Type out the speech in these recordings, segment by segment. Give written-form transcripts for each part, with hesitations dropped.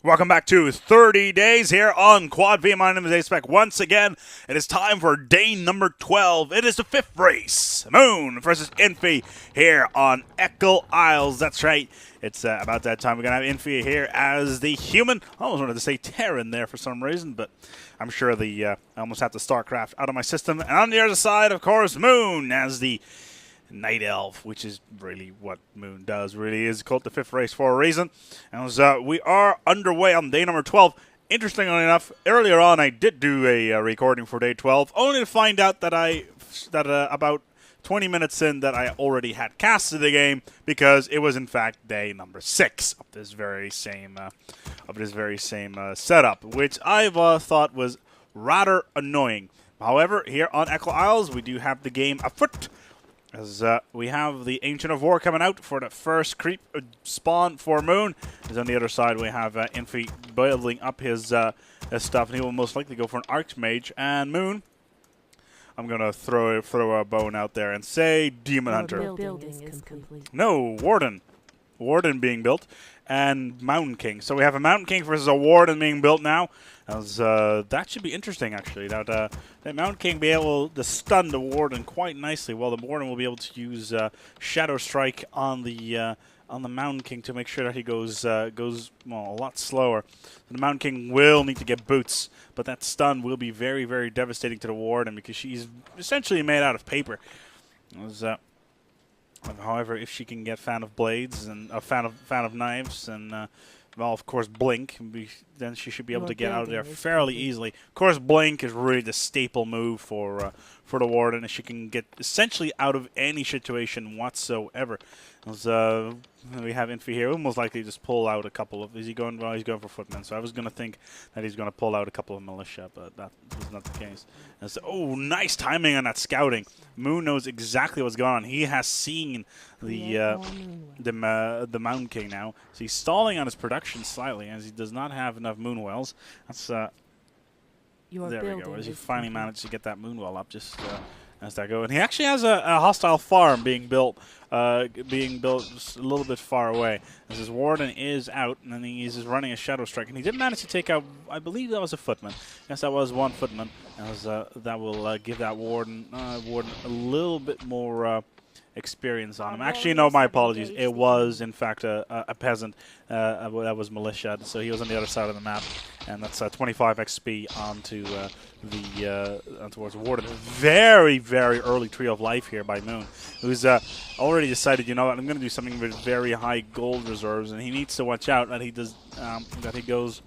Welcome back to 30 Days here on Quad V. My name is A-Spec. Once again, it is time for day number 12. It is the 5th race. Moon versus Infi here on Echo Isles. That's right. It's about that time. We're going to have Infi here as the human. I almost wanted to say Terran there for some reason, but I'm sure I almost have the StarCraft out of my system. And on the other side, of course, Moon as the Night Elf, which is really what Moon does, really is called the 5th race for a reason. And we are underway on day number 12. Interestingly enough, earlier on I did do a recording for day 12, only to find out that about 20 minutes in that I already had casted the game because it was in fact day number 6 of this very same setup, which I've thought was rather annoying. However, here on Echo Isles, we do have the game afoot. As we have the Ancient of War coming out for the first creep spawn for Moon. As on the other side, we have Infi building up his stuff, and he will most likely go for an Archmage. And Moon, I'm going to throw a bone out there and say Demon Hunter. No, Warden. Warden being built, and Mountain King. So we have a Mountain King versus a Warden being built now. That should be interesting, actually. That Mountain King be able to stun the Warden quite nicely, while the Warden will be able to use Shadow Strike on the Mountain King to make sure that he goes a lot slower. The Mountain King will need to get boots, but that stun will be very, very devastating to the Warden because she's essentially made out of paper. However, if she can get Fan of Blades and a fan of Knives and well, of course, Blink, then she should be able to get out of there fairly easily. Of course, Blink is really the staple move for the Warden, and she can get essentially out of any situation whatsoever. We have Infi here. We'll most likely just pull out a couple of. Is he going? Well, he's going for Footmen. So I was going to think that he's going to pull out a couple of militia, but that is not the case. Oh, nice timing on that scouting. Moon knows exactly what's going on. He has seen the Mountain King now. So he's stalling on his production slightly, as he does not have enough Moon Wells. That's there we go. As he finally managed to get that Moon Well up, just as that go. And he actually has a hostile farm being built just a little bit far away. As his Warden is out, and then he's just running a Shadow Strike. And he did manage to take out, I believe that was a Footman. Yes, that was one Footman. That will give that Warden a little bit more experience on him. Actually, no, my apologies. It was, in fact, a peasant. That was militia, so he was on the other side of the map. And that's 25 XP onto towards Warden. Very, very early Tree of Life here by Moon, who's already decided, you know what, I'm going to do something with very high gold reserves, and he needs to watch out that he does that he goes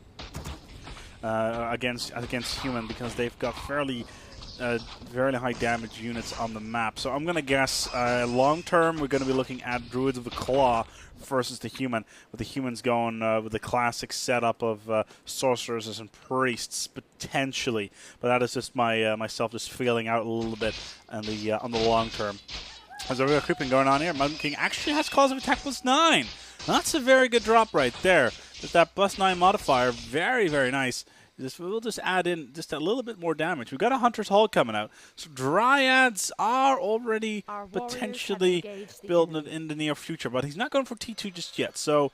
against human, because they've got fairly high damage units on the map. So I'm going to guess long term we're going to be looking at Druids of the Claw versus the human, with the humans going with the classic setup of sorcerers and priests potentially. But that is just myself just feeling out a little bit on the long term. There's a real creeping going on here. Mountain King actually has cause of attack +9. That's a very good drop right there. With that +9 modifier, very, very nice. We'll just add in just a little bit more damage. We've got a Hunter's Hall coming out. So Dryads are already potentially built in the near future, but he's not going for T2 just yet. So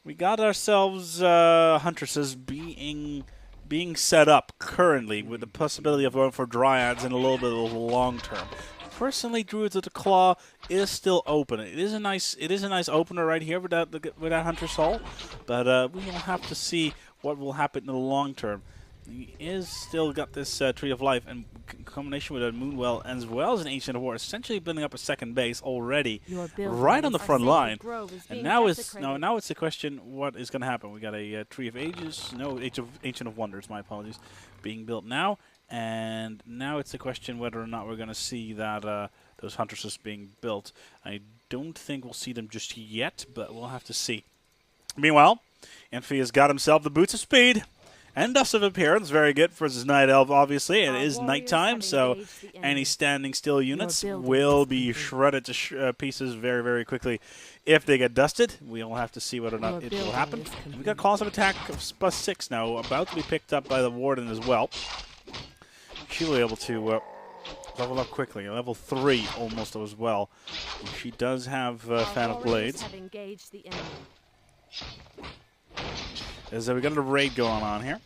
we got ourselves Huntresses being set up currently, with the possibility of going for Dryads in a little bit of the long term. Personally, Druids of the Claw is still open. It is a nice opener right here with that Hunter's Hall, but we will have to see what will happen in the long term. He is still got this Tree of Life, and in combination with a Moonwell as well as an Ancient of War, essentially building up a second base already, right on the front line. And now it's the question: what is going to happen? We got a Tree of Ages, Ancient of Wonders. My apologies, being built now, and now it's the question whether or not we're going to see that those Huntresses being built. I don't think we'll see them just yet, but we'll have to see. Meanwhile, Infi has got himself the Boots of Speed and Dust of Appearance. Very good for his Night Elf, obviously. It is nighttime, so any standing still units will be shredded to pieces very, very quickly if they get dusted. We'll have to see whether or not it will happen. We've got cause of attack of +6 now, about to be picked up by the Warden as well. She will be able to level up quickly. Level 3 almost as well. She does have Fan of Blades. is that we got a raid going on here.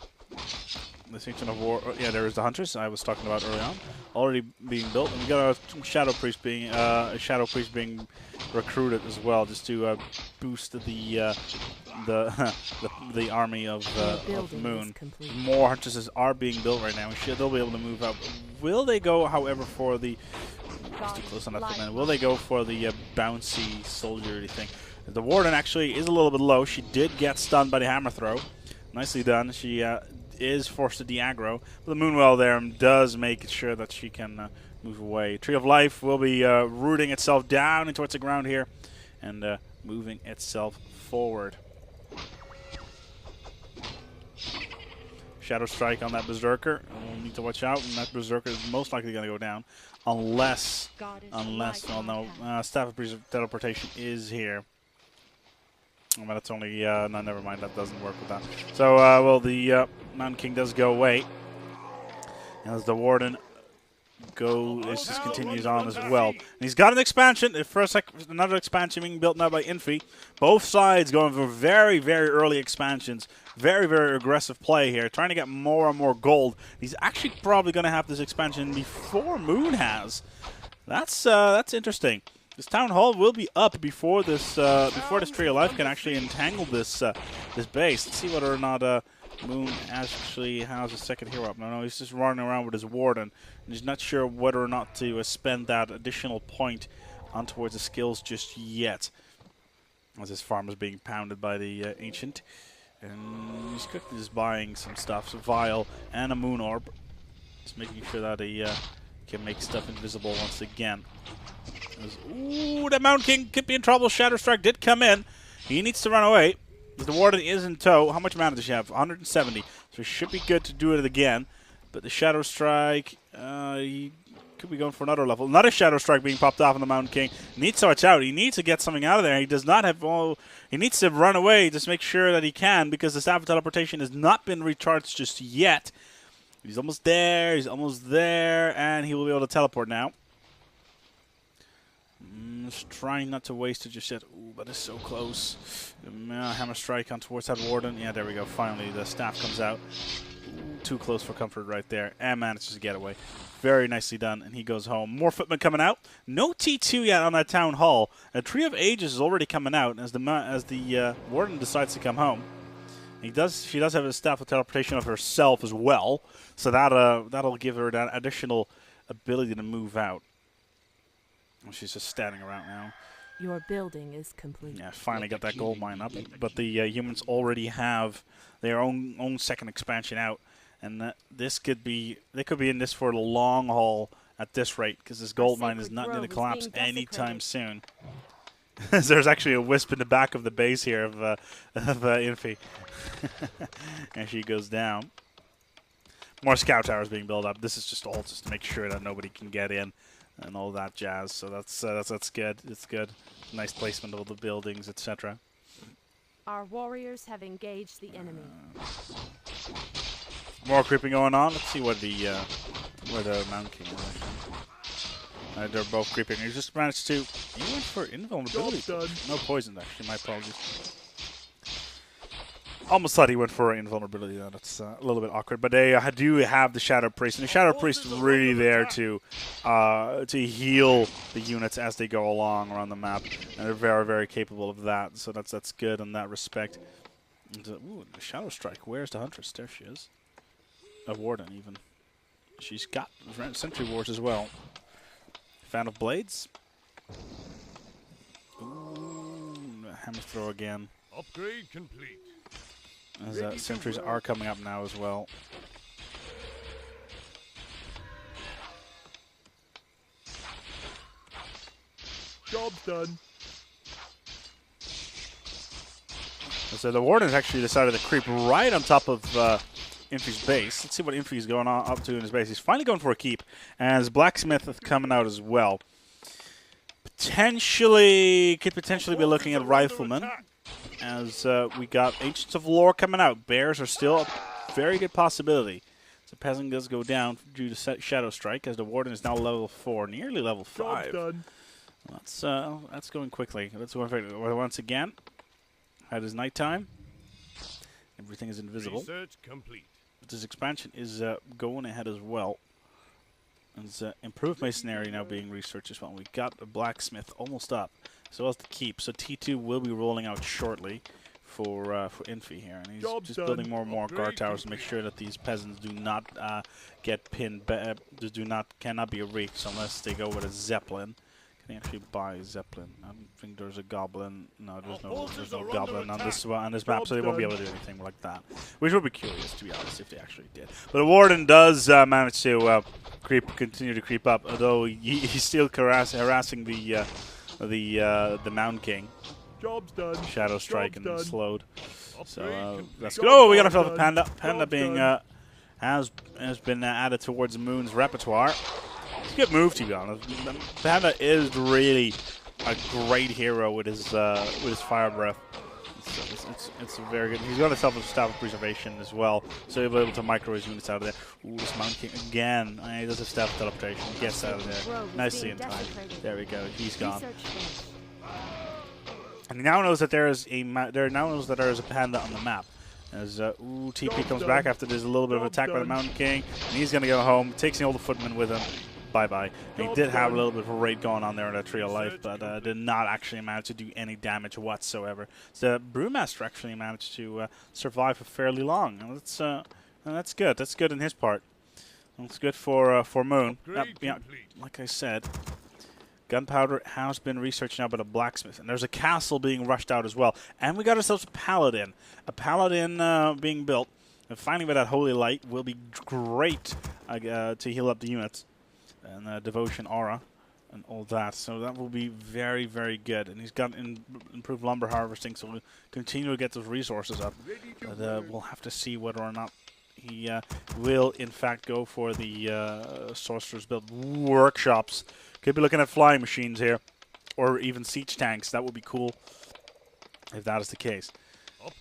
This Ancient of War, yeah, there's the Hunters I was talking about early on, already being built, and we got a Shadow Priest being recruited as well, just to boost the army of Moon. More Huntresses are being built right now. They'll be able to move out. Will they go, however, for the? Too close on that for a minute. Will they go for the bouncy soldier thing? The Warden actually is a little bit low. She did get stunned by the hammer throw. Nicely done. She is forced to de-aggro. But the Moonwell there does make sure that she can move away. Tree of Life will be rooting itself down towards the ground here and moving itself forward. Shadow Strike on that Berserker. We'll need to watch out, and that Berserker is most likely going to go down. Unless, oh no, Staff of Teleportation is here. Oh, but it's only, no, never mind, that doesn't work with that. So, well, the Mountain King does go away. As the Warden just continues on as well. And he's got an expansion, another expansion being built now by Infi. Both sides going for very, very early expansions. Very, very aggressive play here, trying to get more and more gold. He's actually probably going to have this expansion before Moon has. That's interesting. This Town Hall will be up before this Tree of Life can actually entangle this base. Let's see whether or not Moon actually has a second hero up. No, he's just running around with his Warden. And he's not sure whether or not to spend that additional point on towards the skills just yet. As his farm is being pounded by the Ancient. And he's quickly just buying some stuff, so Vial and a Moon Orb. Just making sure that he can make stuff invisible once again. Ooh, the Mountain King could be in trouble. Shadow Strike did come in. He needs to run away. The Warden is in tow. How much mana does she have? 170. So he should be good to do it again. But the Shadow Strike, he could be going for another level. Another Shadow Strike being popped off on the Mountain King. Needs to watch out. He needs to get something out of there. He does not have all. He needs to run away. Just make sure that he can, because the Staff of Teleportation has not been recharged just yet. He's almost there. He's almost there, and he will be able to teleport now. Just trying not to waste it just yet. Ooh, but it's so close. Hammer Strike on towards that Warden. Yeah, there we go. Finally, the staff comes out. Ooh, too close for comfort right there, and manages to get away. Very nicely done, and he goes home. More footmen coming out. No T2 yet on that Town Hall. A Tree of Ages is already coming out as the Warden decides to come home. She does have a Staff of Teleportation of herself as well, so that'll give her that additional ability to move out. She's just standing around now. Your building is complete. Yeah, finally got that gold mine up. But the humans already have their own second expansion out, and they could be in this for the long haul at this rate, because this gold mine is not going to collapse anytime soon. There's actually a wisp in the back of the base here of Infi, and she goes down. More scout towers being built up. This is just all just to make sure that nobody can get in. And all that jazz, so that's good. It's good. Nice placement of all the buildings, etc. Our warriors have engaged the enemy. More creeping going on. Let's see what the where the Mountain King is. They're both creeping. He just managed to. He went for invulnerability. No poison, actually. My apologies. Almost thought he went for invulnerability. That's a little bit awkward, but they do have the Shadow Priest, and the Shadow Priest is really there to heal the units as they go along around the map, and they're very, very capable of that. So that's good in that respect. And, ooh, the Shadow Strike. Where's the Huntress? There she is. A Warden, even. She's got Sentry Wars as well. Fan of Blades. Ooh, hammer throw again. Upgrade complete. As sentries are coming up now as well. Job's done. So the Warden's actually decided to creep right on top of Infi's base. Let's see what Infi's going on up to in his base. He's finally going for a keep, as Blacksmith is coming out as well. Could potentially be looking at Rifleman. As we got Ancients of Lore coming out. Bears are still a very good possibility. So Peasant does go down due to Shadow Strike, as the Warden is now level 4, nearly level 5. That's going quickly. Let's go once again. It is nighttime. everything is invisible. Research complete. But this expansion is going ahead as well. There's improved masonry now being researched as well. We got a blacksmith almost up, as well as the keep. So T2 will be rolling out shortly for Infi here, and he's just building more and more guard towers to make sure that these peasants do not get pinned, cannot be reached unless they go with a zeppelin. Can they actually buy a zeppelin? I don't think there's a goblin. No, there's no goblin on this map, so they won't be able to do anything like that. Which would be curious, to be honest, if they actually did. But the warden does manage to continue to creep up, although he's still harassing the Mountain King. Job's done. Shadow Strike and slowed. So that's good. Job Oh, we got ourselves a done. panda. Panda Job being done. has been added towards Moon's repertoire. It's a good move, to be honest. Panda is really a great hero with his fire breath. It's very good. He's got himself a staff of preservation as well, so he'll be able to micro his units out of there. Ooh, this Mountain King again. He does a staff of teleportation. He gets out of there nicely in time. There we go. He's gone. And he now knows that there is a panda on the map. As TP comes back after there's a little bit of attack by the Mountain King, and he's gonna go home. Takes the older footman with him. Bye-bye. He did have a little bit of a raid going on there in that Tree of Life, but did not actually manage to do any damage whatsoever. So Brewmaster actually managed to survive for fairly long, and that's good. That's good in his part. That's good for Moon. Yeah, like I said, gunpowder has been researched now by the blacksmith, and there's a castle being rushed out as well. And we got ourselves a paladin. A paladin being built, and finally with that holy light will be great to heal up the units. And devotion aura and all that, so that will be very, very good. And he's got improved lumber harvesting, so we'll continue to get those resources up. But we'll have to see whether or not he will in fact go for the sorcerer's build. Workshops. Could be looking at flying machines here, or even siege tanks. That would be cool if that is the case.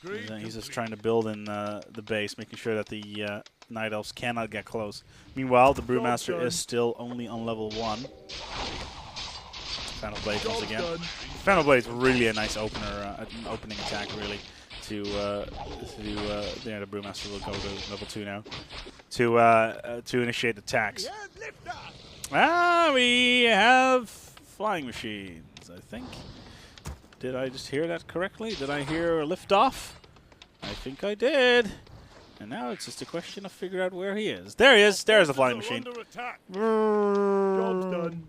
He's just trying to build in the base, making sure that the Night Elves cannot get close. Meanwhile, the Brewmaster is still only on level 1. Final Blade once again. Final Blade is really a nice opening attack, really. The Brewmaster will go to level 2 now to initiate attacks. We have flying machines, I think. Did I just hear that correctly? Did I hear a lift off? I think I did. And now it's just a question of figuring out where he is. There he is. There's the flying machine. Job's done.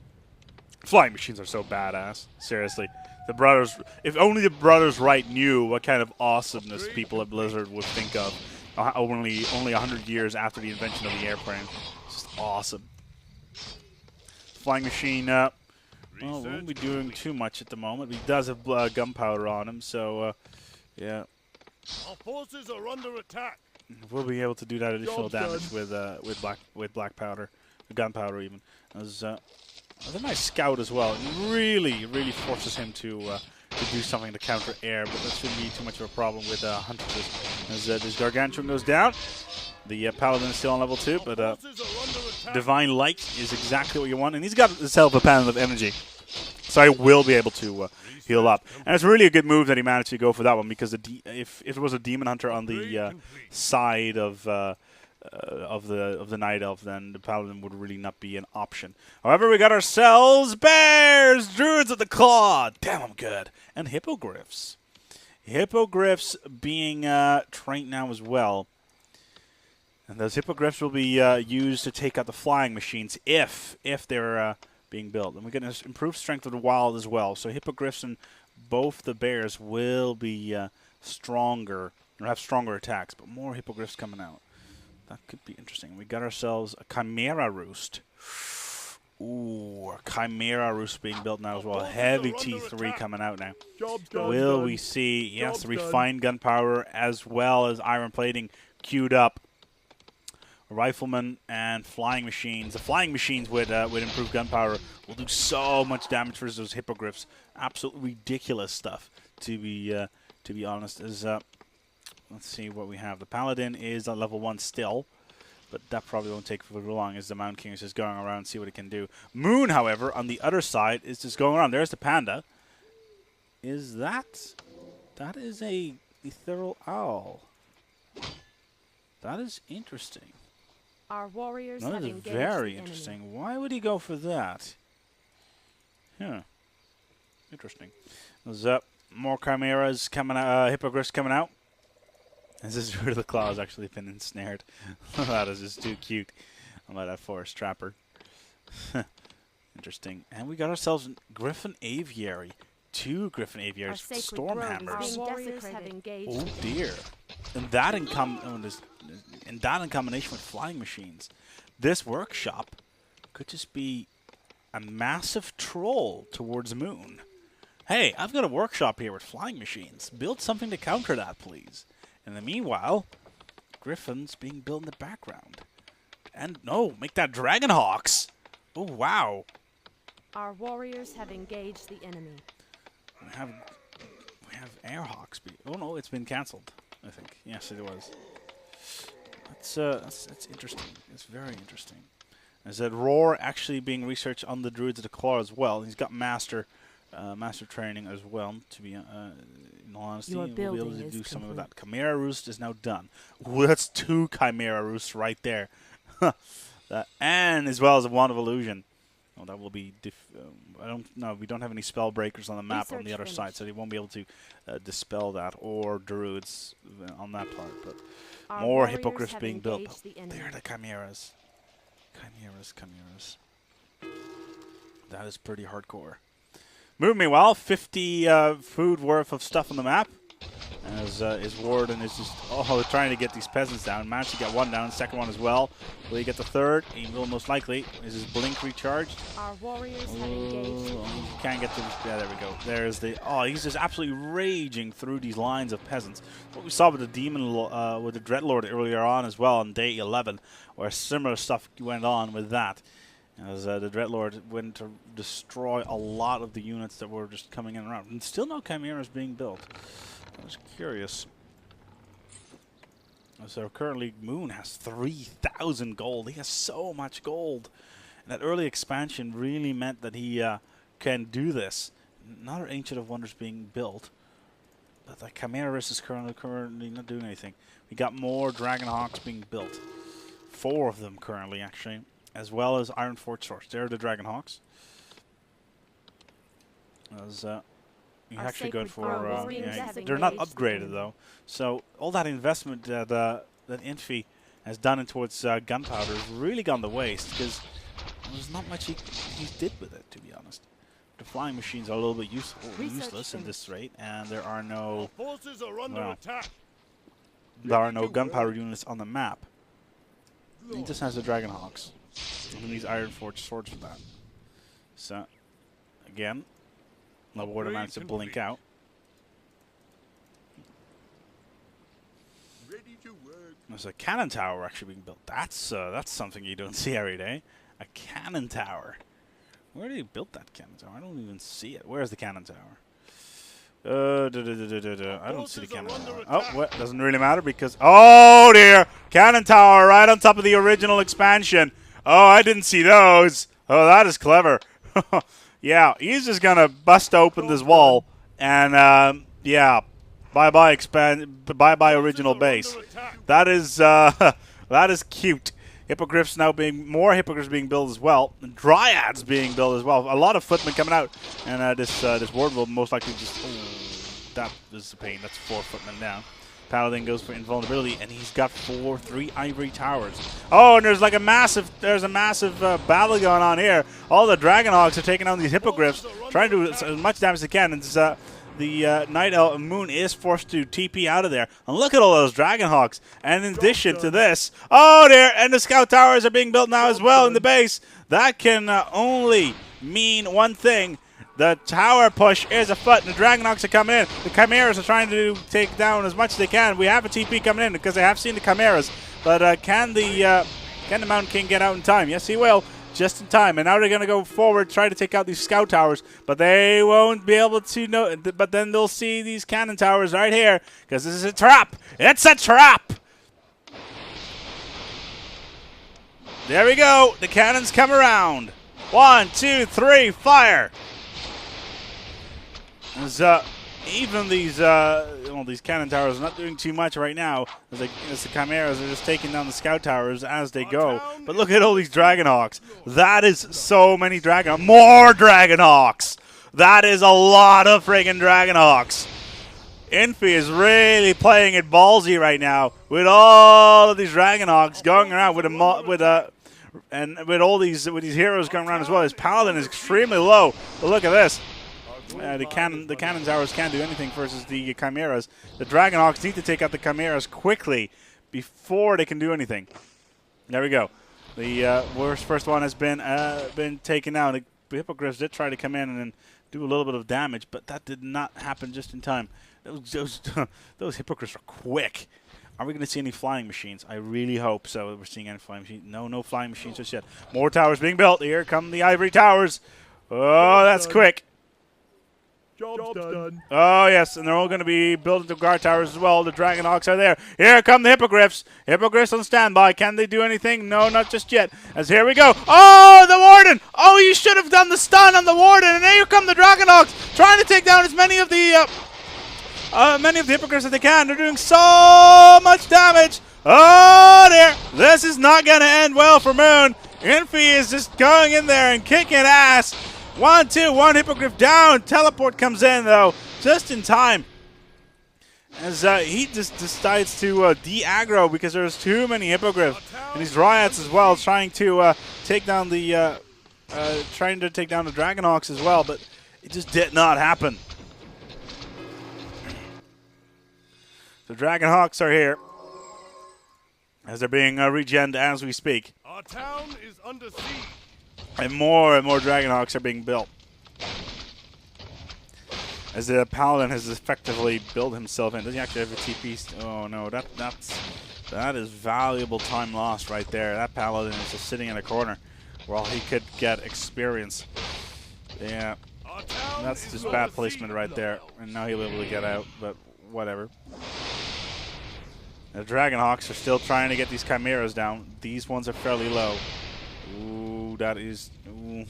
Flying machines are so badass. Seriously. The brothers, if only the brothers Wright knew what kind of awesomeness people at Blizzard would think of only 100 years after the invention of the airplane. It's just awesome. Flying machine, well, won't be doing too much at the moment. He does have gunpowder on him, so, yeah. Our forces are under attack. We'll be able to do that additional damage with black powder, gunpowder even. There's a nice scout as well. It really forces him to do something to counter air, but that shouldn't be too much of a problem with Hunters. As this Gargantuan goes down, the Paladin is still on level 2, but Divine Light is exactly what you want, and he's got himself a panel of energy. So I will be able to heal up. And it's really a good move that he managed to go for that one, because if it was a Demon Hunter on the side of the Night Elf, then the Paladin would really not be an option. However, we got ourselves Bears, Druids of the Claw. Damn, I'm good. And Hippogriffs. Hippogriffs being trained now as well. And those Hippogriffs will be used to take out the flying machines if they're being built. And we're getting improved strength of the wild as well. So Hippogriffs and both the Bears will be stronger, or have stronger attacks, but more Hippogriffs coming out. That could be interesting. We got ourselves a Chimera Roost. Ooh, a Chimera Roost being built now as well. Heavy T3 coming out now. Will we see, yes, refined gunpowder as well as iron plating queued up. Riflemen and flying machines. The flying machines with improved gunpowder will do so much damage for those Hippogriffs. Absolutely ridiculous stuff, to be honest. Let's see what we have. The Paladin is at level 1 still, but that probably won't take for long as the Mountain King is just going around and see what it can do. Moon, however, on the other side is just going around. There's the Panda. Is that is a ethereal owl. That is interesting. Our warriors That have is engaged very the interesting. enemy. Why would he go for that? Huh. Interesting. There's more chimeras coming out, hippogriffs coming out. This is where the claw has actually been ensnared. That is just too cute. By that forest trapper. Interesting. And we got ourselves a Griffin Aviary. 2 Griffin Our Aviaries. sacred grove Stormhammers. is being warriors have engaged. Oh dear. And that in combination with flying machines. This workshop could just be a massive troll towards the moon. Hey, I've got a workshop here with flying machines. Build something to counter that, please. In the meanwhile, Griffins being built in the background. And no, make that Dragonhawks. Oh wow. Our warriors have engaged the enemy. We have Airhawks. Oh no, it's been cancelled. I think. Yes, it was. That's interesting. It's very interesting. Is that Roar actually being researched on the Druids of the Claw as well? He's got master training as well. To be in all honesty, Your we'll be able building to is do some of complete. that. Chimera Roost is now done. Ooh, that's 2 Chimera Roosts right there. And as well as a Wand of Illusion. Oh, that will be. I don't know. We don't have any spell breakers on the map on the Research other side, finished. so they won't be able to dispel that, or druids on that part. But Our more warriors hippogriffs have being built. engaged the enemy. There are the chimeras. Chimeras. That is pretty hardcore. Meanwhile, 50 food worth of stuff on the map. As his warden is just trying to get these peasants down. Managed to get 1 down, second one as well. Will he get the 3rd? He will most likely. Is his blink recharged? Our warriors have engaged. He can't get to this. Yeah, there we go. There's the. Oh, he's just absolutely raging through these lines of peasants. What we saw with the demon, with the Dreadlord earlier on as well on day 11, where similar stuff went on with that. As the Dreadlord went to destroy a lot of the units that were just coming in around. And still no chimeras being built. I was curious. So currently Moon has 3,000 gold. He has so much gold. And that early expansion really meant that he can do this. Another Ancient of Wonders being built. But the Chimeras is currently not doing anything. We got more Dragonhawks being built. 4 of them currently, actually. As well as Iron Forge Swords. They're the Dragonhawks. As you Our actually good sacred for grove is being they're not disengaged upgraded again. though, so all that investment that Infi has done in towards gunpowder has really gone to waste, because there's not much he did with it, to be honest. The flying machines are a little bit useless at this rate, and there are no Forces are under attack. gunpowder units on the map. He just has the Dragonhawks and these Iron Forge Swords for that. So again, the warden managed to blink out. Ready to work. There's a cannon tower actually being built. That's something you don't see every day. A cannon tower. Where did he build that cannon tower? I don't even see it. Where's the cannon tower? I don't see the cannon tower. Oh, well, doesn't really matter because... Oh, dear! Cannon tower right on top of the original expansion. Oh, I didn't see those. Oh, that is clever. Yeah, he's just going to bust open this wall. And, yeah, bye-bye original base. That is that is cute. Hippogriffs now being... More hippogriffs being built as well. And dryads being built as well. A lot of footmen coming out. And this ward will most likely just... Oh, that is a pain. That's 4 footmen down. Paladin goes for invulnerability, and he's got 3 ivory towers. Oh, and there's like a massive battle going on here. All the Dragonhawks are taking on these hippogriffs, trying to do as much damage as they can. And the Night Elf Moon is forced to TP out of there. And look at all those Dragonhawks. And in addition to this, oh dear, and the scout towers are being built now as well in the base. That can only mean one thing. The tower push is afoot, and the Dragonhawks are coming in. The Chimeras are trying to take down as much as they can. We have a TP coming in because they have seen the Chimeras. But can the Mountain King get out in time? Yes, he will. Just in time. And now they're going to go forward, try to take out these scout towers. But they won't be able to know. But then they'll see these cannon towers right here because this is a trap. It's a trap. There we go. The cannons come around. 1, 2, 3, fire. As even these these cannon towers are not doing too much right now, as the Chimeras are just taking down the scout towers as they go. But look at all these Dragonhawks. That is so many more Dragonhawks. That is a lot of friggin' Dragonhawks. Infi is really playing it ballsy right now with all of these Dragonhawks going around with all these heroes going around as well. His paladin is extremely low. But look at this. The cannon towers can't do anything versus the Chimeras. The Dragonhawks need to take out the Chimeras quickly before they can do anything. There we go. The first one has been taken out. The Hippogriffs did try to come in and do a little bit of damage, but that did not happen just in time. Those Hippogriffs are quick. Are we going to see any flying machines? I really hope so. We're seeing any flying machines. No flying machines just yet. More towers being built. Here come the ivory towers. Oh, that's quick. Job's done. Oh, yes, and they're all going to be building the guard towers as well. The Dragonhawks are there. Here come the Hippogriffs. Hippogriffs on standby. Can they do anything? No, not just yet. As here we go. Oh, the Warden! Oh, you should have done the stun on the Warden. And here come the Dragonhawks, trying to take down as many of the Hippogriffs as they can. They're doing so much damage. Oh, dear. This is not going to end well for Moon. Infi is just going in there and kicking ass. 1-2, one Hippogriff down. Teleport comes in, though, just in time. As he just decides to de-aggro because there's too many Hippogriffs. And these Dryads as well, trying to take down the Dragonhawks as well, but it just did not happen. The Dragonhawks are here as they're being regened as we speak. Our town is under siege. And more Dragonhawks are being built. As the Paladin has effectively built himself in. Does he actually have a TP? Oh no, that is valuable time lost right there. That Paladin is just sitting in a corner while he could get experience. Yeah, that's just bad placement right there. And now he'll be able to get out, but whatever. The Dragonhawks are still trying to get these Chimeras down. These ones are fairly low. Ooh, that is... Ooh.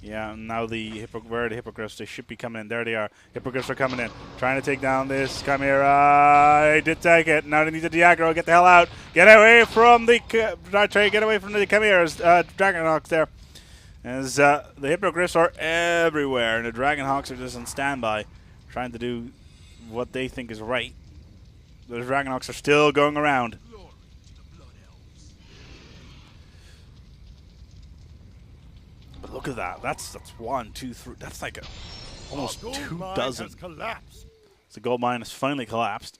Yeah, now where are the Hippogriffs? They should be coming in. There they are. Hippogriffs are coming in. Trying to take down this Chimera. They did take it. Now they need to de-aggro. Get the hell out. Get away from the... Get away from the Chimeras. Dragonhawks there. As the Hippogriffs are everywhere. And the Dragonhawks are just on standby. Trying to do what they think is right. The Dragonhawks are still going around. But look at that. That's 1, 2, 3. That's like almost 2 dozen. The gold mine has finally collapsed.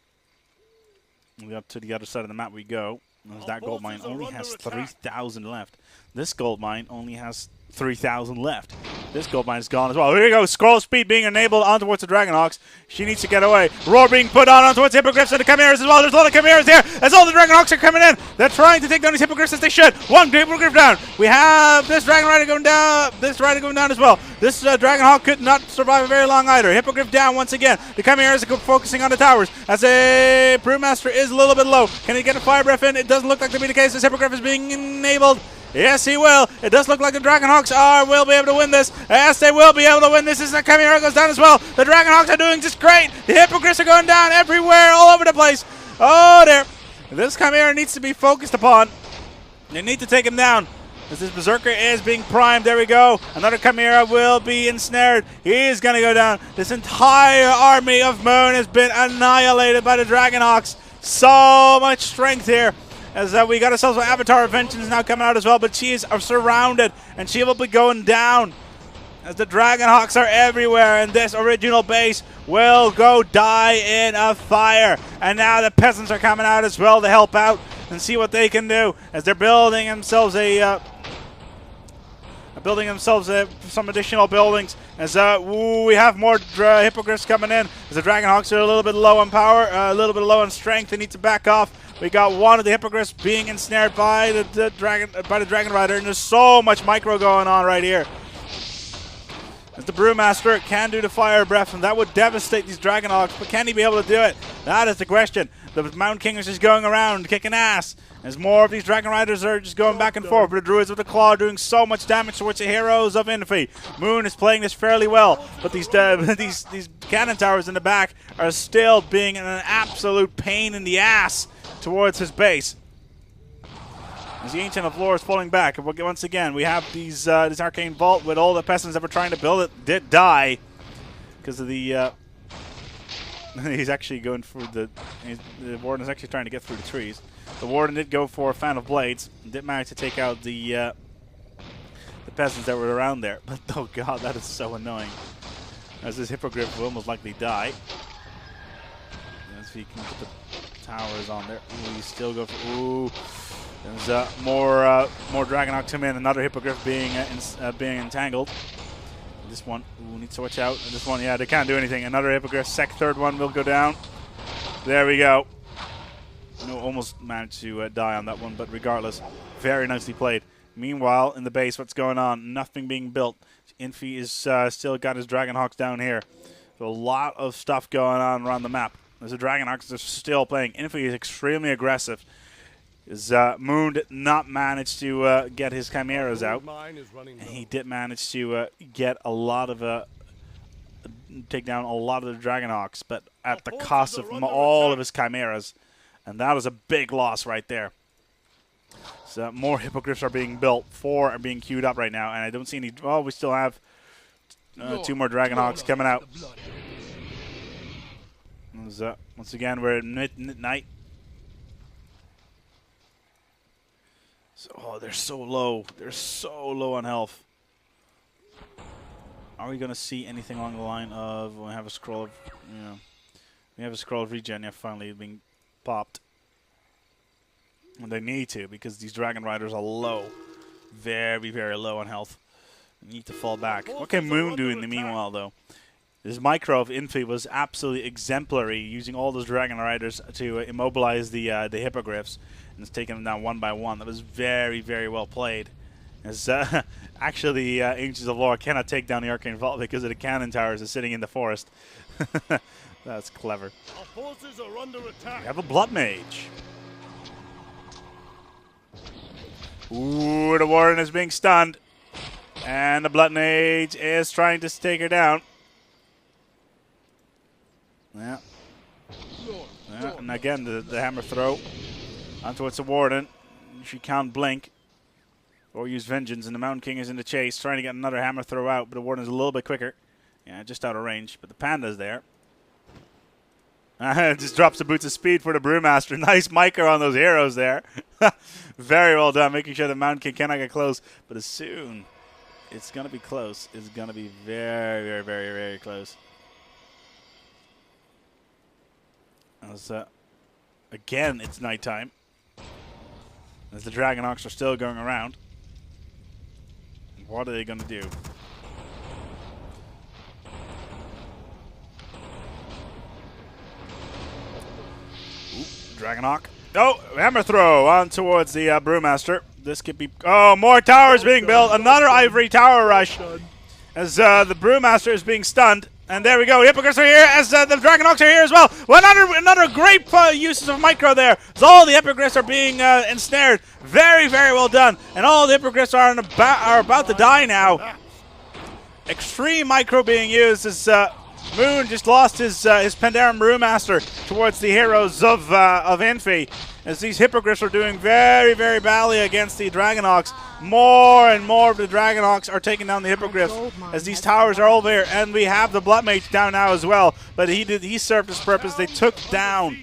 And up to the other side of the map we go. As that gold mine only has 3,000 left. This gold mine only has 3,000 left. This gold mine is gone as well. Here you go. Scroll speed being enabled on towards the Dragonhawks. She needs to get away. Roar being put on towards Hippogriffs and the Chimeras as well. There's a lot of Chimeras here as all the Dragonhawks are coming in. They're trying to take down these Hippogriffs as they should. One Hippogriff down. We have this Dragon Rider going down. This Rider going down as well. This Dragonhawk could not survive a very long either. Hippogriff down once again. The Chimeras are focusing on the towers as a Brewmaster is a little bit low. Can he get a Fire Breath in? It doesn't look like to be the case. This Hippogriff is being enabled. Yes, he will. It does look like the Dragonhawks will be able to win this. Yes, they will be able to win this. This Chimera goes down as well. The Dragonhawks are doing just great. The Hippogriffs are going down everywhere, all over the place. Oh, there. This Chimera needs to be focused upon. They need to take him down. As this Berserker is being primed. There we go. Another Chimera will be ensnared. He is going to go down. This entire army of Moon has been annihilated by the Dragonhawks. So much strength here. As we got ourselves an Avatar of Vengeance now coming out as well, but she is surrounded, and she will be going down. As the Dragonhawks are everywhere, and this original base will go die in a fire. And now the peasants are coming out as well to help out and see what they can do. As they're building themselves some additional buildings. As we have more Hippogriffs coming in. As the Dragonhawks are a little bit low on power, a little bit low on strength. They need to back off. We got one of the Hippogriffs being ensnared by the Dragon Rider, and there's so much micro going on right here. As the Brewmaster can do the fire breath, and that would devastate these Dragonhawks, but can he be able to do it? That is the question. The Mountain King is just going around, kicking ass. As more of these Dragon Riders are just going back and forth, but the Druids with the Claw are doing so much damage towards the heroes of Infi. Moon is playing this fairly well, but these cannon towers in the back are still being an absolute pain in the ass towards his base. As the Ancient of Lore is falling back, and once again we have this Arcane Vault with all the peasants that were trying to build it did die because of the. He's actually going through the Warden is actually trying to get through the trees. The Warden did go for a Fan of Blades and did manage to take out the peasants that were around there. But oh god, that is so annoying. As this Hippogriff will almost likely die. As he can put the towers on there. Ooh, he still go for There's more Dragonhawks come in. Another Hippogriff being entangled. This one needs to watch out. And this one, yeah, they can't do anything. Another Hippogriff. Third one will go down. There we go. No, almost managed to die on that one, but regardless, very nicely played. Meanwhile, in the base, what's going on? Nothing being built. Infi is still got his Dragonhawks down here. So a lot of stuff going on around the map. There's the Dragonhawks are still playing. Infi is extremely aggressive. His Moon did not manage to get his Chimeras out. And he did manage to get a lot of take down a lot of the Dragonhawks, but at the cost of all of his Chimeras. And that was a big loss right there. So more Hippogriffs are being built. 4 are being queued up right now, and I don't see any. Well, we still have 2 more Dragonhawks coming out. Once again, we're at midnight. So, they're so low. They're so low on health. Are we going to see anything along the line of we have a scroll of, we have a scroll of regen, yeah, finally being popped. And they need to, because these Dragon Riders are low. Very, very low on health. They need to fall back. What can Moon do in the meanwhile, though? This micro of Infi was absolutely exemplary, using all those Dragon Riders to immobilize the Hippogriffs. And it's taking them down one by one. That was very, very well played. As actually, Ancients of Lore cannot take down the Arcane Vault because of the cannon towers that's sitting in the forest. That's clever. Our forces are under attack. We have a Blood Mage. Ooh, the Warden is being stunned. And the Blood Mage is trying to take her down. Yeah. And again, the hammer throw onto the Warden. She can't blink or use Vengeance, and the Mountain King is in the chase, trying to get another hammer throw out, but the Warden is a little bit quicker. Yeah, just out of range, but the Panda's there. Just drops the boots of speed for the Brewmaster. Nice micro on those heroes there. Very well done, making sure the Mountain King cannot get close. But as soon it's going to be close, it's going to be very, very, very, very close. As, again, it's nighttime. As the Dragonhawks are still going around. What are they going to do? Dragonhawk. Oh, hammer throw on towards the Brewmaster. This could be... Oh, more towers being built. Another Ivory Tower rush. As the Brewmaster is being stunned. And there we go. Hippogriffs are here as the Dragonhawks are here as well. Well, another great uses of micro there. As all the Hippogriffs are being ensnared. Very, very well done. And all the Hippogriffs are about to die now. Extreme micro being used as Moon just lost his Pandarum Brewmaster towards the heroes of Infi. As these Hippogriffs are doing very, very badly against the Dragonhawks. More and more of the Dragonhawks are taking down the Hippogriffs as these towers are over here. And we have the Blood Mage down now as well. But he served his purpose. They took down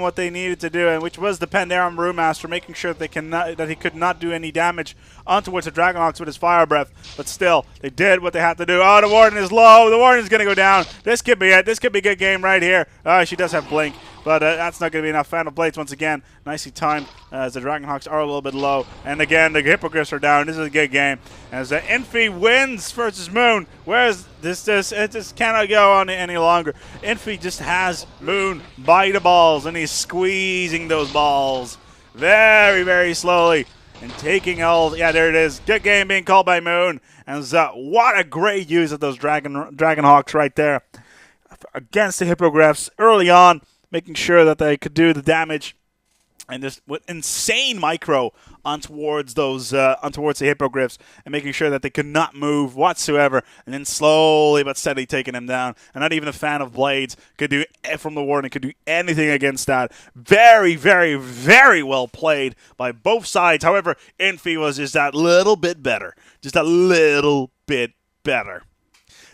what they needed to do, and which was the Pandarum Brewmaster, making sure that he could not do any damage ontowards the Dragonhawks with his fire breath. But still, they did what they had to do. Oh, the Warden is low. The Warden is going to go down. This could be it. This could be a good game right here. She does have Blink, but that's not going to be enough. Fan of Blades once again. Nicely timed as the Dragonhawks are a little bit low. And again, the Hippogriffs are down. This is a good game. As Infi wins versus Moon. Whereas it just cannot go on any longer. Infi just has Moon by the balls, and he's squeezing those balls very, very slowly. and taking all. Yeah, there it is. Good game being called by Moon. And what a great use of those Dragon Hawks right there against the Hippogriffs early on, making sure that they could do the damage. And just with insane micro on towards the Hippogriffs, and making sure that they could not move whatsoever, and then slowly but steadily taking them down. And not even a fan of blades could do from the warden could do anything against that. Very, very, very well played by both sides. However, Infi was just that little bit better, just a little bit better.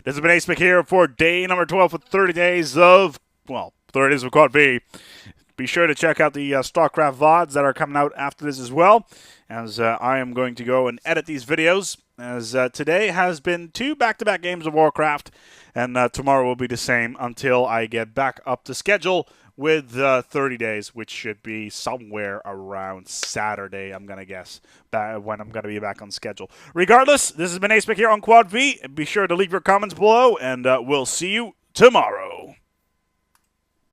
This has been Ace here for day number 12 with 30 days of 30 days of Quad V. Be sure to check out the StarCraft VODs that are coming out after this as well, as I am going to go and edit these videos, as today has been 2 back-to-back games of Warcraft, and tomorrow will be the same until I get back up to schedule with 30 days, which should be somewhere around Saturday, I'm going to guess, when I'm going to be back on schedule. Regardless, this has been Ace here on Quad V. Be sure to leave your comments below, and we'll see you tomorrow.